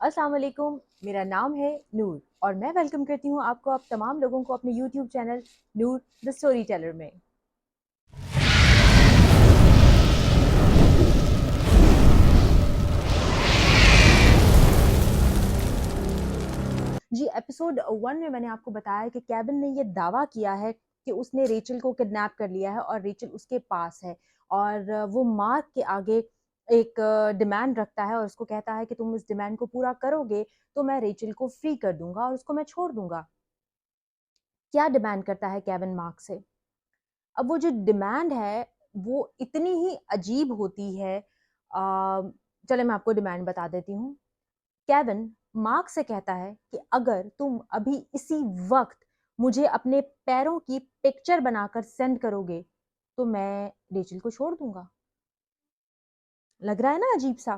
अस्सलाम वालेकुम। मेरा नाम है नूर और मैं वेलकम करती हूँ आपको, आप तमाम लोगों को अपने YouTube channel Noor the story teller में। जी, एपिसोड 1 में मैंने आपको बताया कि केविन ने ये दावा किया है कि उसने रेचल को किडनैप कर लिया है और रेचल उसके पास है और वो मार्क के आगे एक डिमांड रखता है और उसको कहता है कि तुम इस डिमांड को पूरा करोगे तो मैं रेचल को फ्री कर दूंगा और उसको मैं छोड़ दूंगा। क्या डिमांड करता है केविन मार्क से? अब वो जो डिमांड है, वो इतनी ही अजीब होती है। चले मैं आपको डिमांड बता देती हूँ। केविन मार्क से कहता है कि अगर तुम अभी इसी वक़्त मुझे अपने पैरों की पिक्चर बनाकर सेंड करोगे, तो मैं रेचल को छोड़ दूँगा। लग रहा है ना अजीब-सा?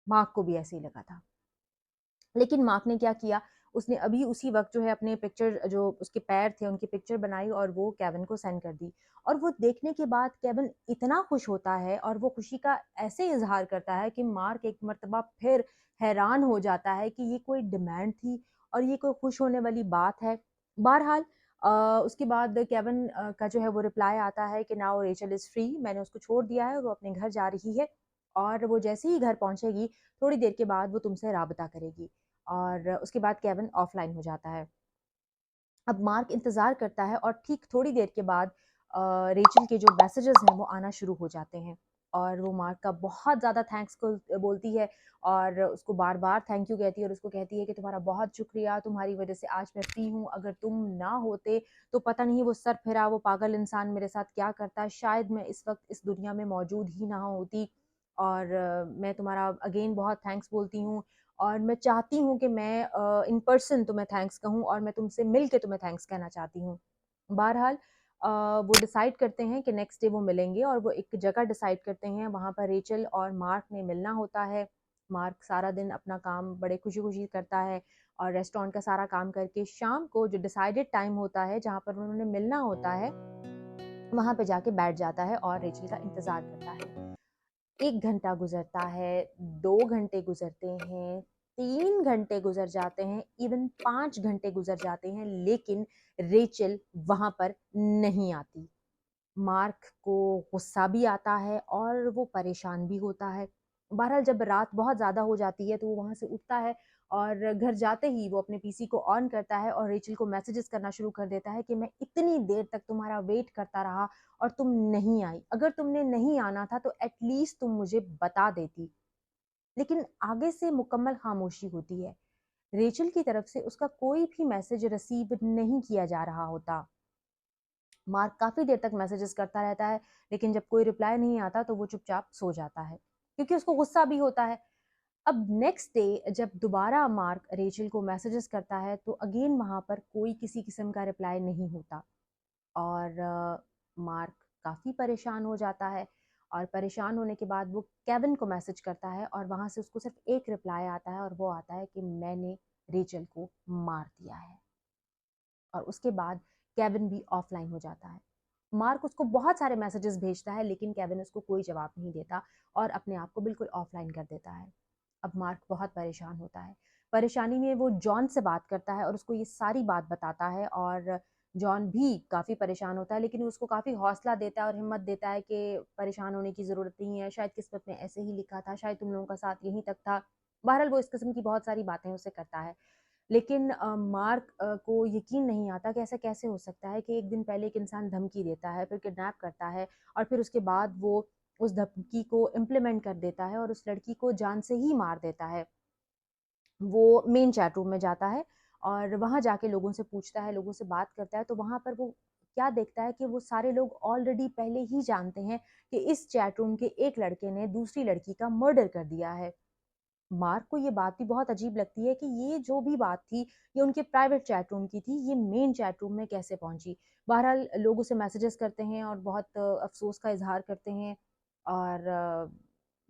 मार्क को भी ऐसे ही लगा था। लेकिन मार्क ने क्या किया, उसने अभी उसी वक़्त जो है अपने पिक्चर जो उसके पैर थे, उनकी पिक्चर बनाई और वो केविन को सेंड कर दी। और वो देखने के बाद केविन इतना खुश होता है और वो खुशी का ऐसे इज़हार करता है कि मार्क एक मर्तबा फिर हैरान हो जाता है कि ये कोई डिमांड थी और ये कोई खुश होने वाली बात है। बहरहाल उसके बाद केविन का जो है वो रिप्लाई आता है कि नाउ रेचल इज़ फ्री, मैंने उसको छोड़ दिया है और वो अपने घर जा रही है और वो जैसे ही घर पहुँचेगी, थोड़ी देर के बाद वो तुमसे राब्ता करेगी। और उसके बाद केविन ऑफलाइन हो जाता है। अब मार्क इंतज़ार करता है और ठीक थोड़ी देर के बाद रेचल के जो मैसेजेस हैं वो आना शुरू हो जाते हैं और वो मार्क का बहुत ज़्यादा थैंक्स को बोलती है और उसको बार-बार थैंक यू कहती है और उसको कहती है कि तुम्हारा बहुत शुक्रिया, तुम्हारी वज़ह से आज मैं फ्री हूँ, अगर तुम ना होते तो पता नहीं वो सरफिरा, वो पागल इंसान मेरे साथ क्या करता, शायद मैं इस वक़्त इस दुनिया में मौजूद ही ना होती और मैं तुम्हारा अगेन बहुत थैंक्स बोलती हूँ और मैं चाहती हूँ कि मैं इन पर्सन तुम्हें थैंक्स कहूँ और मैं तुमसे मिल के तुम्हें थैंक्स कहना चाहती हूँ। बहरहाल वो डिसाइड करते हैं कि नेक्स्ट डे वो मिलेंगे और वो एक जगह डिसाइड करते हैं, वहाँ पर रेचल और मार्क ने मिलना होता है। मार्क सारा दिन अपना काम बड़े खुशी-खुशी करता है और रेस्टोरेंट का सारा काम करके शाम को जो डिसाइडेड टाइम होता है, जहाँ पर उन्होंने मिलना होता है, वहाँ पे जाके बैठ जाता है और रेचल का इंतज़ार करता है। 1 घंटा गुज़रता है, 2 घंटे गुज़रते हैं, 3 घंटे गुज़र जाते हैं, इवन 5 घंटे गुज़र जाते हैं, लेकिन रेचल वहाँ पर नहीं आती। मार्क को गुस्सा भी आता है और वो परेशान भी होता है। बहरहाल जब रात बहुत ज़्यादा हो जाती है तो वो वहाँ से उठता है और घर जाते ही वो अपने पीसी को ऑन करता है और रेचल को मैसेजेस करना शुरू कर देता है कि मैं इतनी देर तक तुम्हारा वेट करता रहा और तुम नहीं आई। अगर तुमने नहीं आना था तो एटलीस्ट तुम मुझे बता देती। लेकिन आगे से मुकम्मल खामोशी होती है। रेचल की तरफ से उसका कोई भी मैसेज रिसीव नहीं किया जा रहा होता। मार्क काफ़ी देर तक मैसेजेस करता रहता है, लेकिन जब कोई रिप्लाई नहीं आता तो वो चुपचाप सो जाता है, क्योंकि उसको गुस्सा भी होता है। अब नेक्स्ट डे जब दोबारा मार्क रेचल को मैसेजेस करता है, तो अगेन वहाँ पर कोई किसी किस्म का रिप्लाई नहीं होता और मार्क काफ़ी परेशान हो जाता है और परेशान होने के बाद वो केविन को मैसेज करता है और वहाँ से उसको सिर्फ एक रिप्लाई आता है और वो आता है कि मैंने रेचल को मार दिया है। और उसके बाद केविन भी ऑफलाइन हो जाता है। मार्क उसको बहुत सारे मैसेजेस भेजता है लेकिन केविन उसको कोई जवाब नहीं देता और अपने आप को बिल्कुल ऑफलाइन कर देता है। अब मार्क बहुत परेशान होता है। परेशानी में वो जॉन से बात करता है और उसको ये सारी बात बताता है और जॉन भी काफ़ी परेशान होता है लेकिन उसको काफ़ी हौसला देता है और हिम्मत देता है कि परेशान होने की ज़रूरत नहीं है, शायद किस्मत में ऐसे ही लिखा था, शायद तुम लोगों का साथ यहीं तक था। बहरहाल वो इस किस्म की बहुत सारी बातें उससे करता है। लेकिन मार्क को यकीन नहीं आता कि ऐसा कैसे हो सकता है कि एक दिन पहले एक इंसान धमकी देता है, फिर किडनैप करता है और फिर उसके बाद वो उस धमकी को इम्प्लीमेंट कर देता है और उस लड़की को जान से ही मार देता है। वो मेन चैट रूम में जाता है और वहाँ जाके लोगों से पूछता है, लोगों से बात करता है, तो वहाँ पर वो क्या देखता है कि वो सारे लोग ऑलरेडी पहले ही जानते हैं कि इस चैट रूम के एक लड़के ने दूसरी लड़की का मर्डर कर दिया है। मार्क को ये बात भी बहुत अजीब लगती है कि ये जो भी बात थी, ये उनके प्राइवेट चैट रूम की थी, ये मेन चैट रूम में कैसे पहुँची? बहरहाल लोग उसे मैसेजेस करते हैं और बहुत अफ़सोस का इज़हार करते हैं और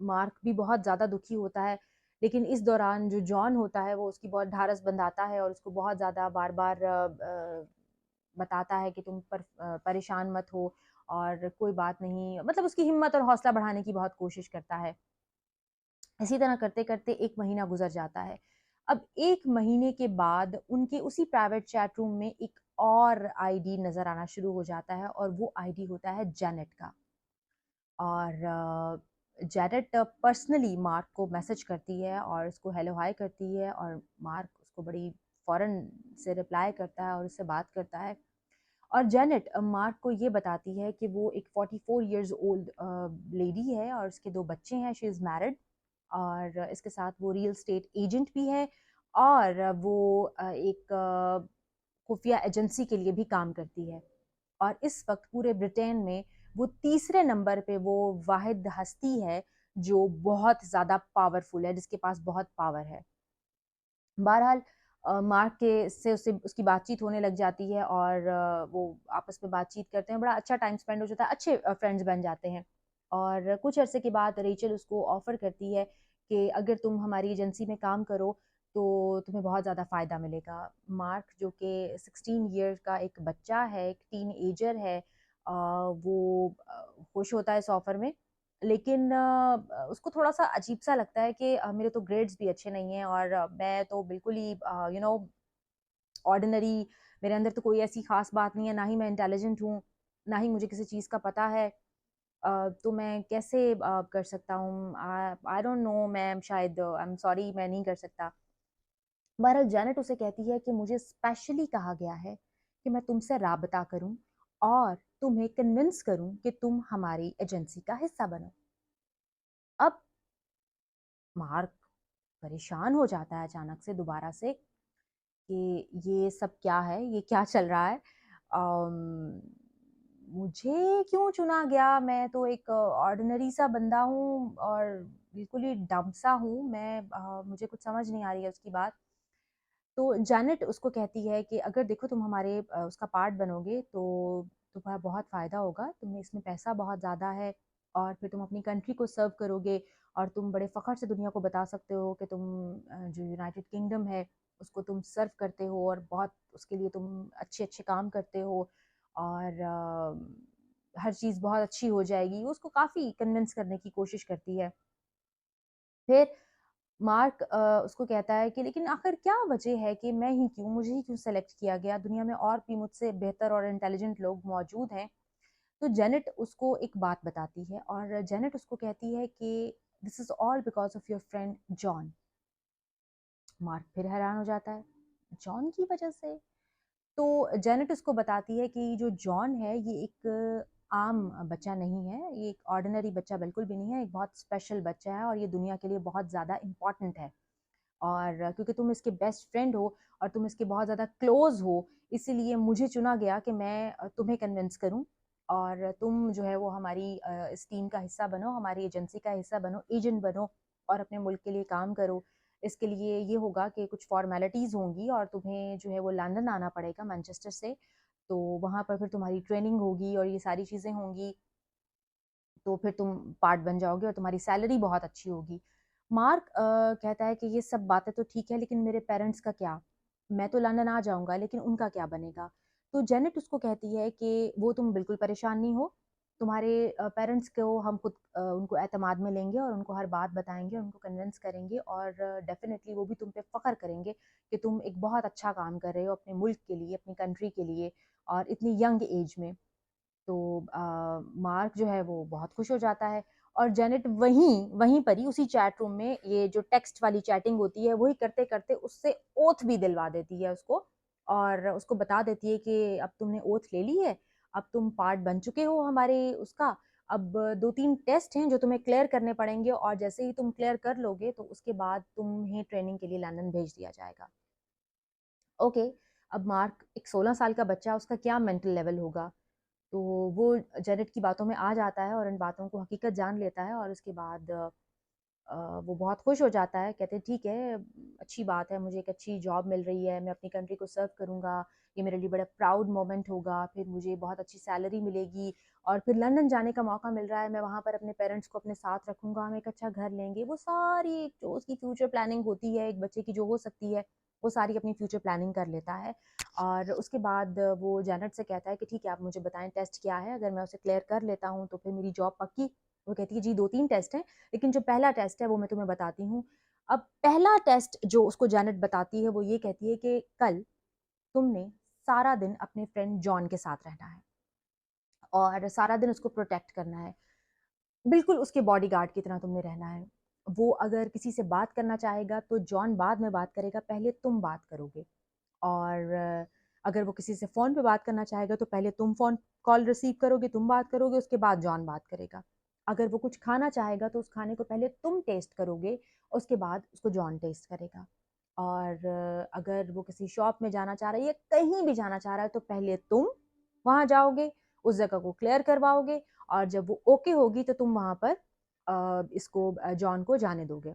मार्क भी बहुत ज़्यादा दुखी होता है। लेकिन इस दौरान जो जॉन होता है, वो उसकी बहुत ढाढ़स बंधाता है और उसको बहुत ज़्यादा बार-बार बताता है कि तुम परेशान मत हो और कोई बात नहीं, मतलब उसकी हिम्मत और हौसला बढ़ाने की बहुत कोशिश करता है। इसी तरह करते-करते 1 महीना गुज़र जाता है। अब 1 महीने के बाद उनके उसी प्राइवेट चैट रूम में एक और आईडी नज़र आना शुरू हो जाता है और वो आईडी होता है जेनेट का। और जेनेट पर्सनली मार्क को मैसेज करती है और उसको हेलो हाय करती है, और मार्क उसको बड़ी फ़ौरन से रिप्लाई करता है और उससे बात करता है। और जेनेट मार्क को ये बताती है कि वो एक 44 इयर्स ओल्ड लेडी है और उसके 2 बच्चे हैं, शी इज़ मैरिड, और इसके साथ वो रियल एस्टेट एजेंट भी है, और वो एक खुफिया एजेंसी के लिए भी काम करती है। और इस वक्त पूरे ब्रिटेन में वो तीसरे नंबर पे वो वाहिद हस्ती है जो बहुत ज़्यादा पावरफुल है, जिसके पास बहुत पावर है। बहरहाल मार्क के से उससे उसकी बातचीत होने लग जाती है, और वो आपस में बातचीत करते हैं, बड़ा अच्छा टाइम स्पेंड हो जाता है, अच्छे फ्रेंड्स बन जाते हैं। और कुछ अरसे के बाद रेचल उसको ऑफ़र करती है कि अगर तुम हमारी एजेंसी में काम करो तो तुम्हें बहुत ज़्यादा फ़ायदा मिलेगा। मार्क जो कि 16 ईयर का एक बच्चा है, एक टीनएजर है, वो खुश होता है इस ऑफ़र में। लेकिन उसको थोड़ा-सा अजीब-सा लगता है कि मेरे तो ग्रेड्स भी अच्छे नहीं हैं, और मैं तो बिल्कुल ही ऑर्डिनरी, मेरे अंदर तो कोई ऐसी ख़ास बात नहीं है, ना ही मैं इंटेलिजेंट हूँ, ना ही मुझे किसी चीज़ का पता है। तो मैं कैसे कर सकता हूँ? आई डोंट नो, मैं शायद आई एम सॉरी, मैं नहीं कर सकता। बहरहाल जेनेट उसे कहती है कि मुझे स्पेशली कहा गया है कि मैं तुमसे राब्ता करूँ और तुम्हें कन्विंस करूँ कि तुम हमारी एजेंसी का हिस्सा बनो। अब मार्क परेशान हो जाता है अचानक से दोबारा से कि ये सब क्या है? ये क्या चल रहा है? अम, मुझे क्यों चुना गया? मैं तो एक ऑर्डिनरी सा बंदा हूँ और बिल्कुल ही डम्ब सा हूँ। मुझे कुछ समझ नहीं आ रही है उसकी बात। तो जेनेट उसको कहती है कि अगर देखो तुम हमारे उसका पार्ट बनोगे तो तुम्हारा बहुत फ़ायदा होगा, तुम्हें इसमें पैसा बहुत ज़्यादा है, और फिर तुम अपनी कंट्री को सर्व करोगे, और तुम बड़े फ़ख्र से दुनिया को बता सकते हो कि तुम जो यूनाइटेड किंगडम है उसको तुम सर्व करते हो, और बहुत उसके लिए तुम अच्छे-अच्छे काम करते हो, और हर चीज़ बहुत अच्छी हो जाएगी। वो उसको काफ़ी कन्विंस करने की कोशिश करती है। फिर मार्क उसको कहता है कि लेकिन आखिर क्या वजह है कि मैं ही क्यों, मुझे ही क्यों सेलेक्ट किया गया, दुनिया में और भी मुझसे बेहतर और इंटेलिजेंट लोग मौजूद हैं। तो जेनेट उसको एक बात बताती है, और जेनेट उसको कहती है कि this is all because of your friend John. Mark फिर हैरान हो जाता है, जॉन की वजह से? तो जेनेट उसको बताती है कि जो जॉन है ये एक आम बच्चा नहीं है, ये एक ऑर्डिनरी बच्चा बिल्कुल भी नहीं है, एक बहुत स्पेशल बच्चा है, और ये दुनिया के लिए बहुत ज़्यादा इम्पॉर्टेंट है। और क्योंकि तुम इसके बेस्ट फ्रेंड हो और तुम इसके बहुत ज़्यादा क्लोज हो, इसीलिए मुझे चुना गया कि मैं तुम्हें कन्विंस करूं, और तुम जो है वो हमारी इस टीम का हिस्सा बनो, हमारी एजेंसी का हिस्सा बनो, एजेंट बनो, और अपने मुल्क के लिए काम करो। इसके लिए ये होगा कि कुछ फॉर्मेलिटीज़ होंगी, और तुम्हें जो है वो लंदन आना पड़ेगा मैनचेस्टर से। तो वहाँ पर फिर तुम्हारी ट्रेनिंग होगी और ये सारी चीज़ें होंगी, तो फिर तुम पार्ट बन जाओगे और तुम्हारी सैलरी बहुत अच्छी होगी। मार्क कहता है कि ये सब बातें तो ठीक है, लेकिन मेरे पेरेंट्स का क्या? मैं तो लंदन आ जाऊँगा, लेकिन उनका क्या बनेगा? तो जेनेट उसको कहती है कि वो तुम बिल्कुल परेशान नहीं हो, तुम्हारे पेरेंट्स को हम खुद उनको एतमाद में लेंगे और उनको हर बात बताएँगे, उनको कन्विंस करेंगे, और डेफ़िनिटली वो भी तुम पे फ़ख्र करेंगे कि तुम एक बहुत अच्छा काम कर रहे हो अपने मुल्क के लिए, अपनी कंट्री के लिए, और इतनी यंग एज में। तो मार्क जो है वो बहुत खुश हो जाता है, और जेनेट वहीं वहीं पर ही उसी चैट रूम में ये जो टेक्स्ट वाली चैटिंग होती है वही करते करते उससे ओथ भी दिलवा देती है उसको, और उसको बता देती है कि अब तुमने ओथ ले ली है, अब तुम पार्ट बन चुके हो हमारे उसका, अब 2-3 टेस्ट हैं जो तुम्हें क्लियर करने पड़ेंगे, और जैसे ही तुम क्लियर कर लोगे तो उसके बाद तुम्हें ट्रेनिंग के लिए लंदन भेज दिया जाएगा। ओके, अब मार्क एक 16 साल का बच्चा, उसका क्या मेंटल लेवल होगा? तो वो जेनेट की बातों में आ जाता है और इन बातों को हकीकत जान लेता है, और उसके बाद वो बहुत खुश हो जाता है, कहते हैं ठीक है, अच्छी बात है, मुझे एक अच्छी जॉब मिल रही है, मैं अपनी कंट्री को सर्व करूँगा, ये मेरे लिए बड़ा प्राउड मोमेंट होगा, फिर मुझे बहुत अच्छी सैलरी मिलेगी, और फिर लंदन जाने का मौका मिल रहा है, मैं वहाँ पर अपने पेरेंट्स को अपने साथ रखूँगा, हम एक अच्छा घर लेंगे। वो सारी जो उसकी फ्यूचर प्लानिंग होती है एक बच्चे की जो हो सकती है, वो सारी अपनी फ्यूचर प्लानिंग कर लेता है। और उसके बाद वो जेनेट से कहता है कि ठीक है, आप मुझे बताएं टेस्ट क्या है, अगर मैं उसे क्लियर कर लेता हूँ तो फिर मेरी जॉब पक्की, वो कहती है जी 2-3 टेस्ट हैं, लेकिन जो पहला टेस्ट है वो मैं तुम्हें बताती हूँ। अब पहला टेस्ट जो उसको जेनेट बताती है वो ये कहती है कि कल तुमने सारा दिन अपने फ्रेंड जॉन के साथ रहना है और सारा दिन उसको प्रोटेक्ट करना है। बिल्कुल उसके बॉडीगार्ड की तरह तुमने रहना है। वो अगर किसी से बात करना चाहेगा तो जॉन बाद में बात करेगा, पहले तुम बात करोगे। और अगर वो किसी से फ़ोन पे बात करना चाहेगा तो पहले तुम फ़ोन कॉल रिसीव करोगे, तुम बात करोगे, उसके बाद जॉन बात करेगा। अगर वो कुछ खाना चाहेगा तो उस खाने को पहले तुम टेस्ट करोगे, उसके बाद उसको जॉन टेस्ट करेगा। और अगर वो किसी शॉप में जाना चाह रहा है या कहीं भी जाना चाह रहा है तो पहले तुम वहाँ जाओगे, उस जगह को क्लियर करवाओगे और जब वो ओके होगी तो तुम वहाँ पर इसको जॉन को जाने दोगे।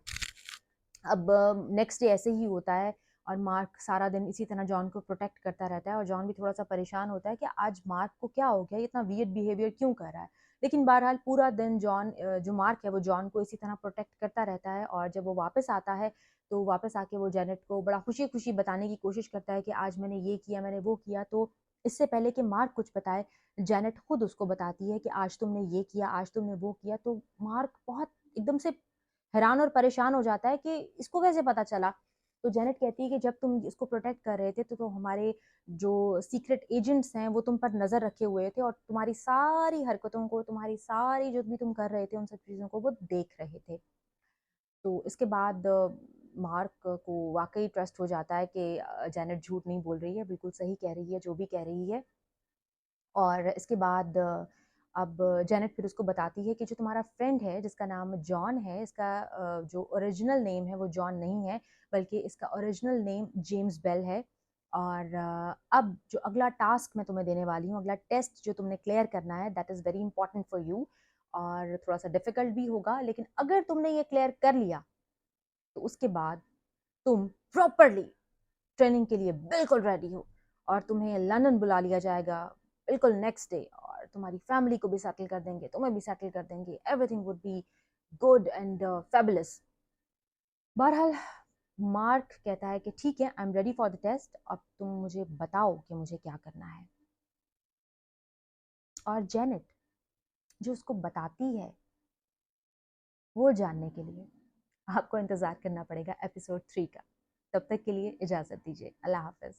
अब नेक्स्ट डे ऐसे ही होता है और मार्क सारा दिन इसी तरह जॉन को प्रोटेक्ट करता रहता है और जॉन भी थोड़ा सा परेशान होता है कि आज मार्क को क्या हो गया, ये इतना वियर्ड बिहेवियर क्यों कर रहा है। लेकिन बहरहाल पूरा दिन जॉन जो मार्क है वो जॉन को इसी तरह प्रोटेक्ट करता रहता है और जब वो वापस आता है तो वापस आके वो जेनेट को बड़ा खुशी खुशी बताने की कोशिश करता है कि आज मैंने ये किया, मैंने वो किया। तो इससे पहले कि मार्क कुछ बताए, जेनेट खुद उसको बताती है कि आज तुमने ये किया, आज तुमने वो किया। तो मार्क बहुत एकदम से हैरान और परेशान हो जाता है कि इसको कैसे पता चला। तो जेनेट कहती है कि जब तुम इसको प्रोटेक्ट कर रहे थे तो हमारे जो सीक्रेट एजेंट्स हैं वो तुम पर नजर रखे हुए थे और तुम्हारी सारी हरकतों को, तुम्हारी सारी जो भी तुम कर रहे थे उन सब चीजों को वो देख रहे थे। तो इसके बाद मार्क को वाकई ट्रस्ट हो जाता है कि जेनेट झूठ नहीं बोल रही है, बिल्कुल सही कह रही है जो भी कह रही है। और इसके बाद अब जेनेट फिर उसको बताती है कि जो तुम्हारा फ्रेंड है जिसका नाम जॉन है, इसका जो ओरिजिनल नेम है वो जॉन नहीं है, बल्कि इसका ओरिजिनल नेम जेम्स बेल है। और अब जो अगला टास्क मैं तुम्हें देने वाली हूँ, अगला टेस्ट जो तुमने क्लियर करना है, that is very important for you और थोड़ा सा डिफिकल्ट भी होगा, लेकिन अगर तुमने ये क्लियर कर लिया तो उसके बाद तुम प्रॉपरली ट्रेनिंग के लिए बिल्कुल रेडी हो और तुम्हें लंदन बुला लिया जाएगा बिल्कुल नेक्स्ट डे और तुम्हारी फैमिली को भी सेटल कर देंगे, तुम्हें भी सेटल कर देंगे, everything would be good and fabulous. बहरहाल मार्क कहता है कि ठीक है, I am ready for the test, अब तुम मुझे बताओ कि मुझे क्या करना है। और जेनेट जो उसको बताती है वो जानने के लिए आपको इंतजार करना पड़ेगा एपिसोड 3 का। तब तक के लिए इजाजत दीजिए, अल्लाह हाफिज।